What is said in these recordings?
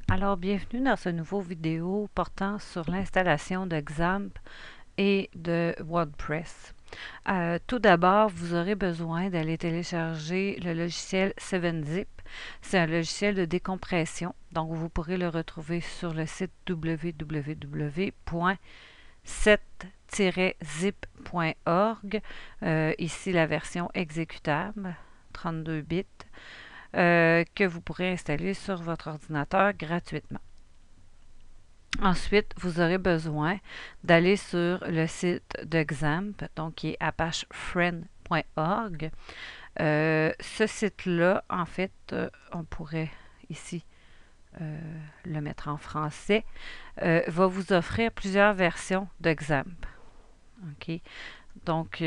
Alors, bienvenue dans ce nouveau vidéo portant sur l'installation de XAMPP et de WordPress. Tout d'abord, vous aurez besoin d'aller télécharger le logiciel 7-Zip. C'est un logiciel de décompression, donc vous pourrez le retrouver sur le site www.7-zip.org. Ici, la version exécutable, 32 bits. Que vous pourrez installer sur votre ordinateur gratuitement. Ensuite, vous aurez besoin d'aller sur le site de XAMPP, donc qui est apachefriend.org. Ce site-là, en fait, on pourrait ici le mettre en français, va vous offrir plusieurs versions de XAMPP. OK? Donc,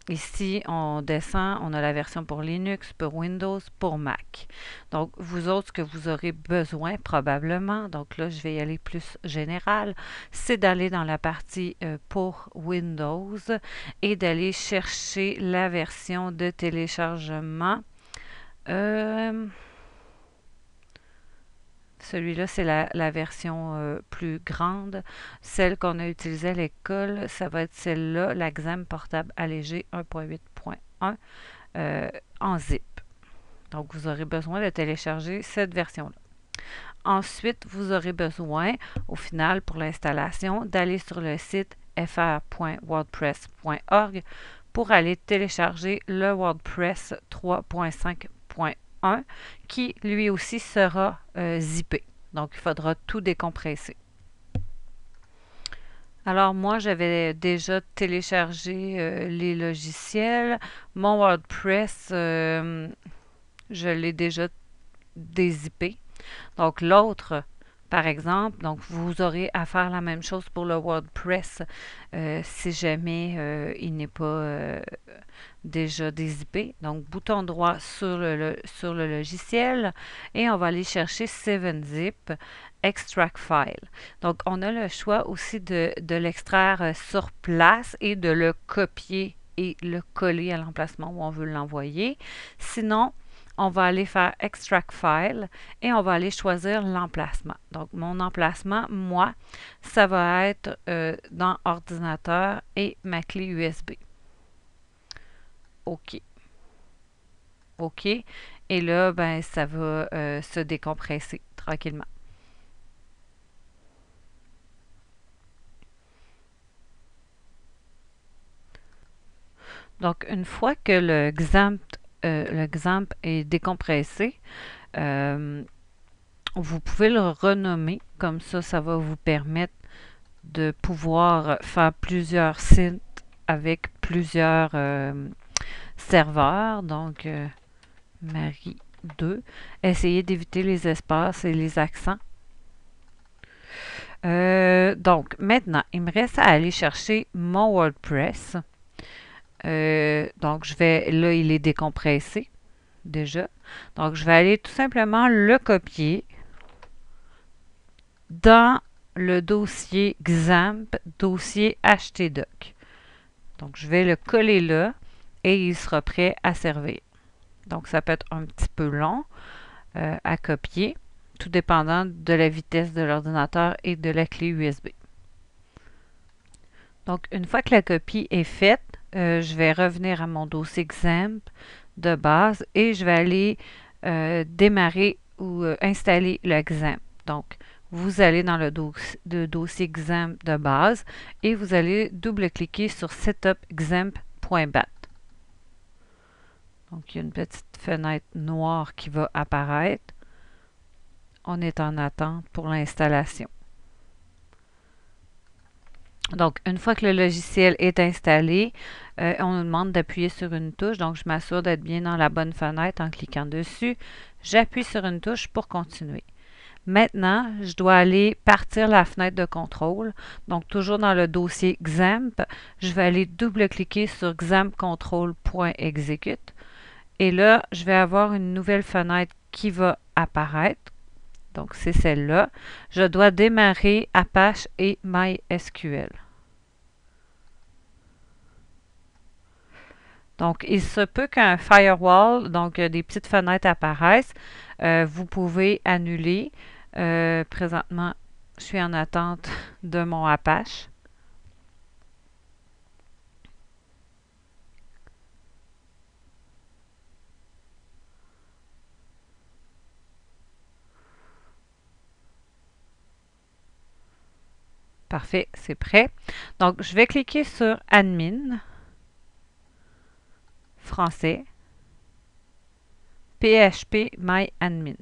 ici, on descend, on a la version pour Linux, pour Windows, pour Mac. Donc, vous autres, ce que vous aurez besoin probablement, donc là, je vais y aller plus général, c'est d'aller dans la partie pour Windows et d'aller chercher la version de téléchargement. Celui-là, c'est la version plus grande. Celle qu'on a utilisée à l'école, ça va être celle-là, la XAMPP portable allégée 1.8.1 en zip. Donc, vous aurez besoin de télécharger cette version-là. Ensuite, vous aurez besoin, au final, pour l'installation, d'aller sur le site fr.wordpress.org pour aller télécharger le WordPress 3.5.1 qui lui aussi sera zippé. Donc, il faudra tout décompresser. Alors, moi, j'avais déjà téléchargé les logiciels. Mon WordPress, je l'ai déjà dézippé. Donc, l'autre, par exemple, donc vous aurez à faire la même chose pour le WordPress si jamais il n'est pas déjà dézippé. Donc, bouton droit sur le logiciel et on va aller chercher 7-Zip Extract File. Donc, on a le choix aussi de l'extraire sur place et de le copier et le coller à l'emplacement où on veut l'envoyer. Sinon, on va aller faire Extract File et on va aller choisir l'emplacement. Donc, mon emplacement, moi, ça va être dans ordinateur et ma clé USB. OK. OK. Et là, ben, ça va se décompresser tranquillement. Donc, une fois que le XAMPP est décompressé, vous pouvez le renommer. Comme ça va vous permettre de pouvoir faire plusieurs sites avec plusieurs serveurs. Donc, Marie 2. Essayez d'éviter les espaces et les accents. Donc, maintenant, il me reste à aller chercher mon WordPress. Donc, là, il est décompressé déjà. Donc, je vais aller tout simplement le copier dans le dossier XAMPP, dossier htdoc. Donc, je vais le coller là et il sera prêt à servir. Donc, ça peut être un petit peu long à copier, tout dépendant de la vitesse de l'ordinateur et de la clé USB. Donc, une fois que la copie est faite, je vais revenir à mon dossier XAMPP de base et je vais aller démarrer ou installer le XAMPP. Donc, vous allez dans le dossier XAMPP de base et vous allez double-cliquer sur setupxampp.bat. Donc, il y a une petite fenêtre noire qui va apparaître. On est en attente pour l'installation. Donc, une fois que le logiciel est installé, on nous demande d'appuyer sur une touche. Donc, je m'assure d'être bien dans la bonne fenêtre en cliquant dessus. J'appuie sur une touche pour continuer. Maintenant, je dois aller partir la fenêtre de contrôle. Donc, toujours dans le dossier XAMPP, je vais aller double-cliquer sur xampcontrol.execute. Et là, je vais avoir une nouvelle fenêtre qui va apparaître. Donc, c'est celle-là. Je dois démarrer Apache et MySQL. Donc, il se peut qu'un firewall, donc des petites fenêtres apparaissent. Vous pouvez annuler Présentement, je suis en attente de mon Apache. Parfait, c'est prêt. Donc, je vais cliquer sur Admin, français, PHP MyAdmin.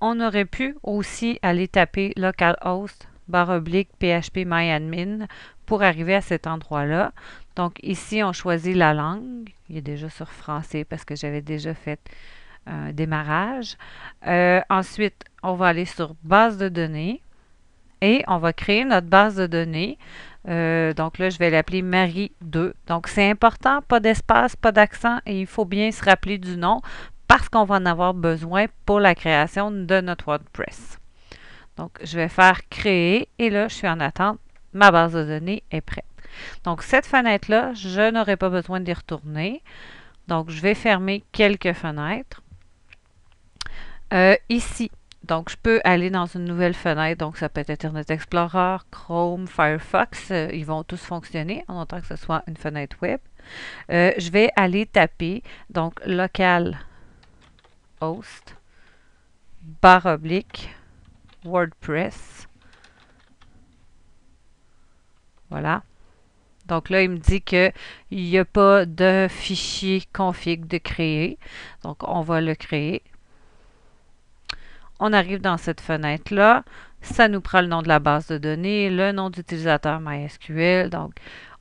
On aurait pu aussi aller taper localhost /php myadmin pour arriver à cet endroit-là. Donc ici, on choisit la langue. Il est déjà sur français parce que j'avais déjà fait un démarrage. Ensuite, on va aller sur base de données et on va créer notre base de données. Donc là, je vais l'appeler Marie 2. Donc c'est important, pas d'espace, pas d'accent et il faut bien se rappeler du nom parce qu'on va en avoir besoin pour la création de notre WordPress. Donc, je vais faire créer et là, je suis en attente. Ma base de données est prête. Donc, cette fenêtre-là, je n'aurai pas besoin d'y retourner. Donc, je vais fermer quelques fenêtres. Ici, donc, je peux aller dans une nouvelle fenêtre. Donc, ça peut être Internet Explorer, Chrome, Firefox. Ils vont tous fonctionner en autant que ce soit une fenêtre web. Je vais aller taper, donc, localhost, / WordPress. Voilà. Donc là, il me dit qu'il n'y a pas de fichier config de créer. Donc, on va le créer. On arrive dans cette fenêtre-là. Ça nous prend le nom de la base de données, le nom d'utilisateur MySQL. Donc,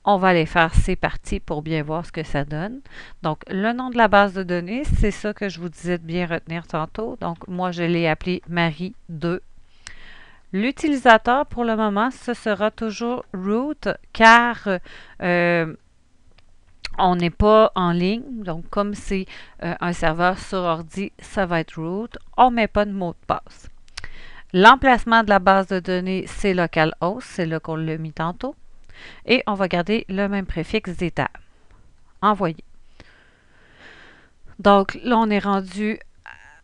on va aller faire ces parties pour bien voir ce que ça donne. Donc, le nom de la base de données, c'est ça que je vous disais de bien retenir tantôt. Donc, moi, je l'ai appelé Marie 2. L'utilisateur, pour le moment, ce sera toujours root, car on n'est pas en ligne. Donc, comme c'est un serveur sur ordi, ça va être root. On ne met pas de mot de passe. L'emplacement de la base de données, c'est localhost. C'est là qu'on l'a mis tantôt. Et on va garder le même préfixe d'état. Envoyer. Donc, là, on est rendu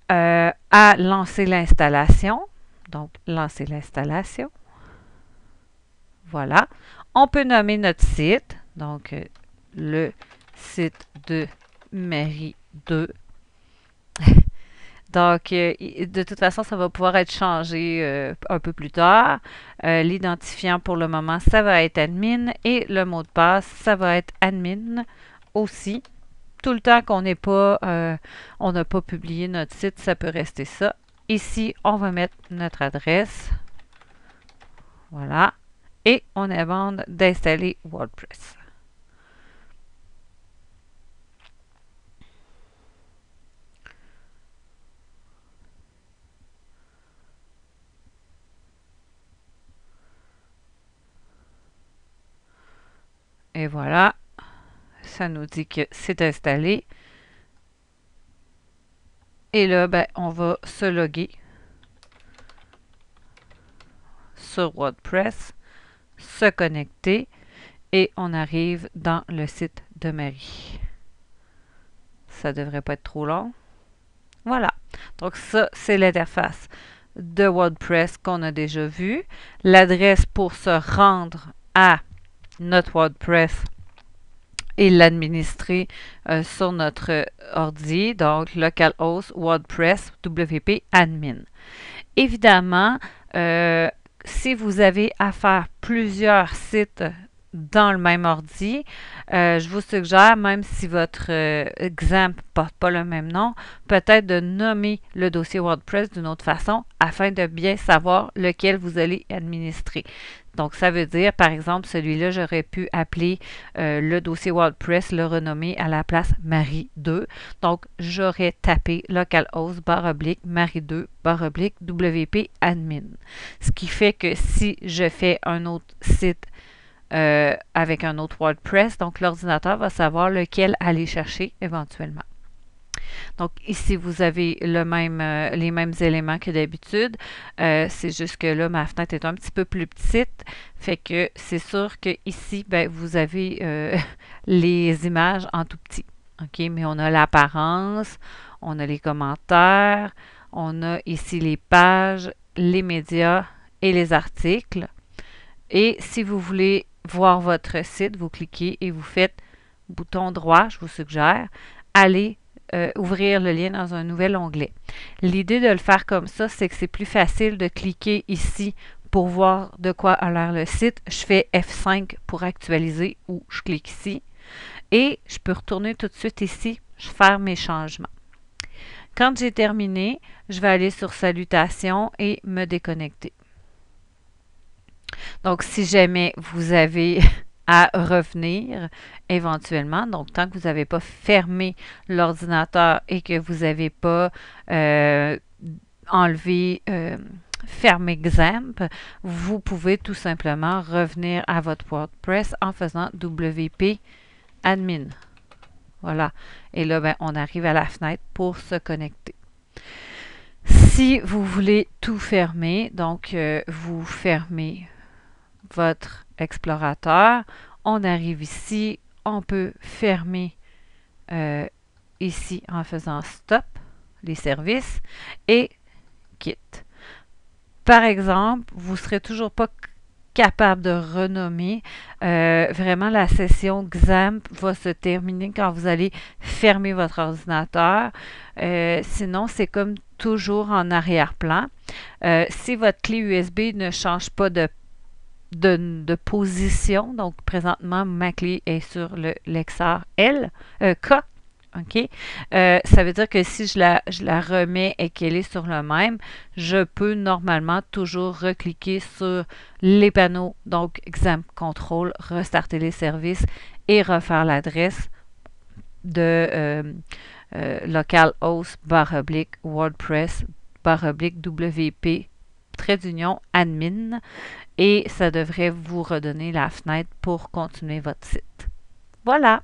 à lancer l'installation. Donc, lancer l'installation. Voilà. On peut nommer notre site. Donc, le site de Marie 2. Donc, de toute façon, ça va pouvoir être changé un peu plus tard. L'identifiant pour le moment, ça va être admin et le mot de passe, ça va être admin aussi. Tout le temps qu'on n'est pas, on n'a pas publié notre site, ça peut rester ça. Ici, on va mettre notre adresse. Voilà. Et on demande d'installer WordPress. Et voilà, ça nous dit que c'est installé. Et là, ben, on va se loguer sur WordPress, se connecter et on arrive dans le site de Marie. Ça ne devrait pas être trop long. Voilà. Donc ça, c'est l'interface de WordPress qu'on a déjà vue. L'adresse pour se rendre à notre WordPress et l'administrer sur notre ordi, donc localhost WordPress WP admin. Évidemment, si vous avez à faire plusieurs sites dans le même ordi, je vous suggère, même si votre exemple ne porte pas le même nom, peut-être de nommer le dossier WordPress d'une autre façon afin de bien savoir lequel vous allez administrer. Donc, ça veut dire, par exemple, celui-là, j'aurais pu appeler le dossier WordPress, le renommer à la place Marie 2. Donc, j'aurais tapé localhost / Marie 2 / WP admin. Ce qui fait que si je fais un autre site avec un autre WordPress, donc l'ordinateur va savoir lequel aller chercher éventuellement. Donc ici, vous avez les mêmes éléments que d'habitude. C'est juste que là, ma fenêtre est un petit peu plus petite. Fait que c'est sûr que ici, ben, vous avez les images en tout petit. OK? Mais on a l'apparence, On a les commentaires, on a ici les pages, les médias et les articles. Et si vous voulez voir votre site, vous cliquez et vous faites bouton droit, je vous suggère, allez ouvrir le lien dans un nouvel onglet. L'idée de le faire comme ça, c'est que c'est plus facile de cliquer ici pour voir de quoi a l'air le site. Je fais F5 pour actualiser ou je clique ici. Et je peux retourner tout de suite ici, faire mes changements. Quand j'ai terminé, je vais aller sur Salutations et me déconnecter. Donc, si jamais vous avez à revenir éventuellement, donc tant que vous n'avez pas fermé l'ordinateur et que vous n'avez pas enlevé fermé XAMPP, vous pouvez tout simplement revenir à votre WordPress en faisant WP admin. Voilà. Et là, ben, on arrive à la fenêtre pour se connecter. Si vous voulez tout fermer, donc vous fermez votre explorateur, on arrive ici, on peut fermer ici en faisant stop les services et quitte. Par exemple, vous ne serez toujours pas capable de renommer. Vraiment, la session XAMPP va se terminer quand vous allez fermer votre ordinateur. Sinon, c'est comme toujours en arrière-plan. Si votre clé USB ne change pas de position, donc présentement, ma clé est sur le Lexar K. OK? Ça veut dire que si je la remets et qu'elle est sur le même, je peux normalement toujours recliquer sur les panneaux, donc XAMPP Control, restarter les services et refaire l'adresse de localhost /WordPress /WP _admin et ça devrait vous redonner la fenêtre pour continuer votre site. Voilà!